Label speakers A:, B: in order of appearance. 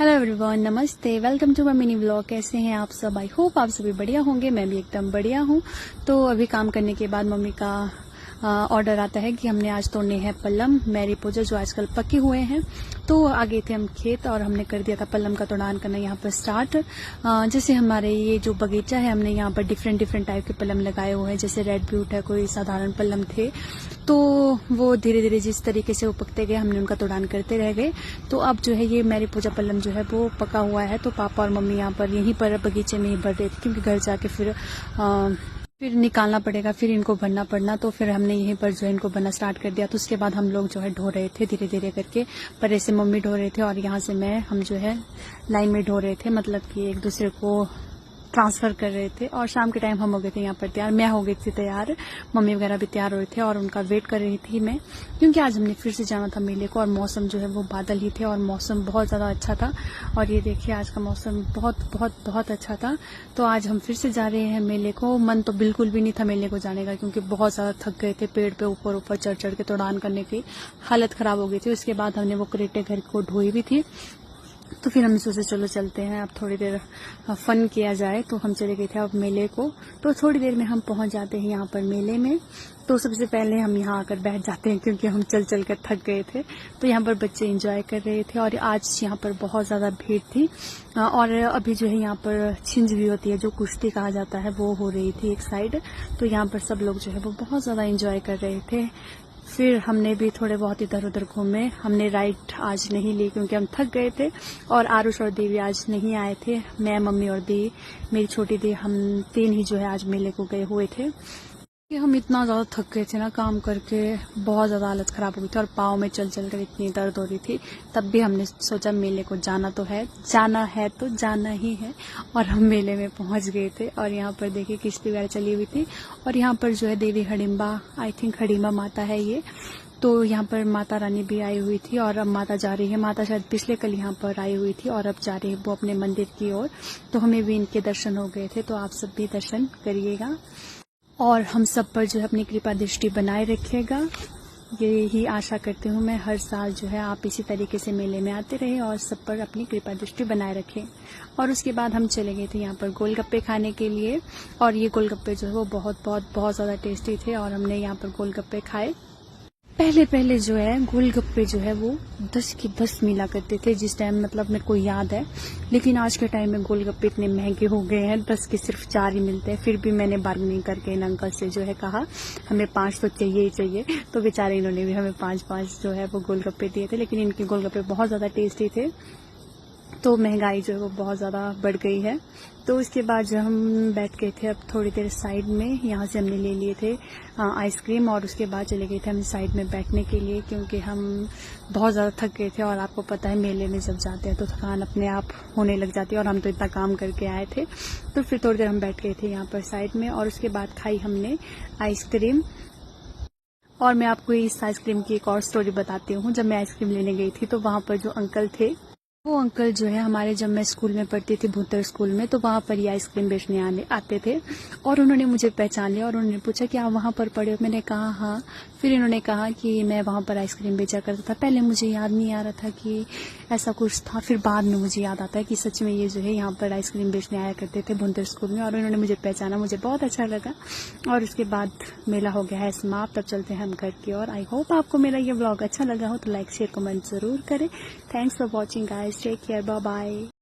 A: Hello everyone, नमस्ते, welcome to my mini vlog. कैसे हैं आप सब? आई होप आप सभी बढ़िया होंगे। मैं भी एकदम बढ़िया हूँ। तो अभी काम करने के बाद मम्मी का ऑर्डर आता है कि हमने आज तोड़ने हैं पल्लम, मैरी पूजा जो आजकल पके हुए हैं। तो आ गए थे हम खेत और हमने कर दिया था पल्लम का तोड़ान करना यहाँ पर स्टार्ट। जैसे हमारे ये जो बगीचा है, हमने यहाँ पर डिफरेंट टाइप के पल्लम लगाए हुए हैं। जैसे रेड ब्यूट है, कोई साधारण पल्लम थे, तो वो धीरे धीरे जिस तरीके से वो पकते गए हमने उनका तोड़ान करते रह गए। तो अब जो है ये मैरी पूजा पल्लम जो है वो पका हुआ है। तो पापा और मम्मी यहाँ पर यहीं पर बगीचे में ही भर रहे थे, क्योंकि घर जाके फिर निकालना पड़ेगा, फिर इनको भरना पड़ना। तो फिर हमने यहीं पर जो है इनको भरना स्टार्ट कर दिया। तो उसके बाद हम लोग जो है ढो रहे थे धीरे धीरे करके। पर ऐसे मम्मी ढो रहे थे और यहाँ से हम जो है लाइन में ढो रहे थे, मतलब कि एक दूसरे को ट्रांसफर कर रहे थे। और शाम के टाइम हम हो गए थे यहाँ पर तैयार, मैं हो गई थी तैयार, मम्मी वगैरह भी तैयार हो रहे थे और उनका वेट कर रही थी मैं, क्योंकि आज हमने फिर से जाना था मेले को। और मौसम जो है वो बादल ही थे और मौसम बहुत ज़्यादा अच्छा था। और ये देखिए आज का मौसम बहुत बहुत बहुत अच्छा था। तो आज हम फिर से जा रहे हैं मेले को। मन तो बिल्कुल भी नहीं था मेले को जाने का, क्योंकि बहुत ज़्यादा थक गए थे। पेड़ पे ऊपर ऊपर चढ़ चढ़ के तोड़ान करने की हालत ख़राब हो गई थी। उसके बाद हमने वो क्रेटे घर को ढोई भी थी। तो फिर हमने सोचा चलो चलते हैं, अब थोड़ी देर फन किया जाए। तो हम चले गए थे अब मेले को। तो थोड़ी देर में हम पहुंच जाते हैं यहाँ पर मेले में। तो सबसे पहले हम यहाँ आकर बैठ जाते हैं, क्योंकि हम चल चल कर थक गए थे। तो यहाँ पर बच्चे एंजॉय कर रहे थे और आज यहाँ पर बहुत ज़्यादा भीड़ थी। और अभी जो है यहाँ पर छिंज भी होती है, जो कुश्ती कहा जाता है, वो हो रही थी एक साइड। तो यहाँ पर सब लोग जो है वो बहुत ज़्यादा एंजॉय कर रहे थे। फिर हमने भी थोड़े बहुत इधर उधर घूमे। हमने राइड आज नहीं ली, क्योंकि हम थक गए थे। और आरुष और दी भी आज नहीं आए थे। मैं, मम्मी और दी, मेरी छोटी दी, हम तीन ही जो है आज मेले को गए हुए थे। कि हम इतना ज़्यादा थक गए थे ना काम करके, बहुत ज़्यादा हालत ख़राब हो गई थी और पाँव में चल चल कर इतनी दर्द हो रही थी। तब भी हमने सोचा मेले को जाना तो है, जाना है तो जाना ही है। और हम मेले में पहुंच गए थे। और यहाँ पर देखिए किश्ती वगैरह चली हुई थी। और यहाँ पर जो है देवी हडिम्बा, आई थिंक हडिम्बा माता है ये। तो यहाँ पर माता रानी भी आई हुई थी और अब माता जा रही है। माता शायद पिछले कल यहाँ पर आई हुई थी और अब जा रही है वो अपने मंदिर की ओर। तो हमें भी इनके दर्शन हो गए थे। तो आप सब भी दर्शन करिएगा और हम सब पर जो है अपनी कृपा दृष्टि बनाए रखिएगा। यही आशा करती हूँ मैं, हर साल जो है आप इसी तरीके से मेले में आते रहे और सब पर अपनी कृपा दृष्टि बनाए रखें। और उसके बाद हम चले गए थे यहाँ पर गोलगप्पे खाने के लिए। और ये गोलगप्पे जो है वो बहुत बहुत बहुत ज़्यादा टेस्टी थे और हमने यहाँ पर गोलगप्पे खाए। पहले जो है गोलगप्पे जो है वो 10 की 10 मिला करते थे जिस टाइम, मतलब मेरे को याद है। लेकिन आज के टाइम में गोलगप्पे इतने महंगे हो गए हैं, 10 के सिर्फ 4 ही मिलते हैं। फिर भी मैंने बार्गेनिंग करके इन अंकल से जो है कहा हमें 5 तो चाहिए ही चाहिए। तो बेचारे इन्होंने भी हमें 5 जो है वो गोलगप्पे दिए थे। लेकिन इनके गोलगप्पे बहुत ज़्यादा टेस्टी थे। तो महंगाई जो है वो बहुत ज़्यादा बढ़ गई है। तो उसके बाद जब हम बैठ गए थे अब थोड़ी देर साइड में, यहाँ से हमने ले लिए थे आइसक्रीम। और उसके बाद चले गए थे हम साइड में बैठने के लिए, क्योंकि हम बहुत ज़्यादा थक गए थे। और आपको पता है मेले में जब जाते हैं तो थकान अपने आप होने लग जाती है, और हम तो इतना काम करके आए थे। तो फिर थोड़ी देर हम बैठ गए थे यहाँ पर साइड में। और उसके बाद खाई हमने आइसक्रीम। और मैं आपको इस आइसक्रीम की एक और स्टोरी बताती हूँ। जब मैं आइसक्रीम लेने गई थी तो वहाँ पर जो अंकल थे, वो अंकल जो है हमारे, जब मैं स्कूल में पढ़ती थी भूतर स्कूल में, तो वहाँ पर ये आइसक्रीम बेचने आते थे। और उन्होंने मुझे पहचान लिया और उन्होंने पूछा कि आप वहाँ पर पढ़े हो? मैंने कहा हाँ। फिर इन्होंने कहा कि मैं वहाँ पर आइसक्रीम बेचा करता था। पहले मुझे याद नहीं आ रहा था कि ऐसा कुछ था। फिर बाद में मुझे याद आता है कि सच में ये जो है यहाँ पर आइसक्रीम बेचने आया करते थे भूतर स्कूल में। और उन्होंने मुझे पहचाना, मुझे बहुत अच्छा लगा। और उसके बाद मेला हो गया है समाप्त। अब चलते हैं हम घर की ओर। आई होप आपको मेरा ये व्लॉग अच्छा लगा हो तो लाइक शेयर कमेंट जरूर करें। Thanks for watching guys, take care, bye bye.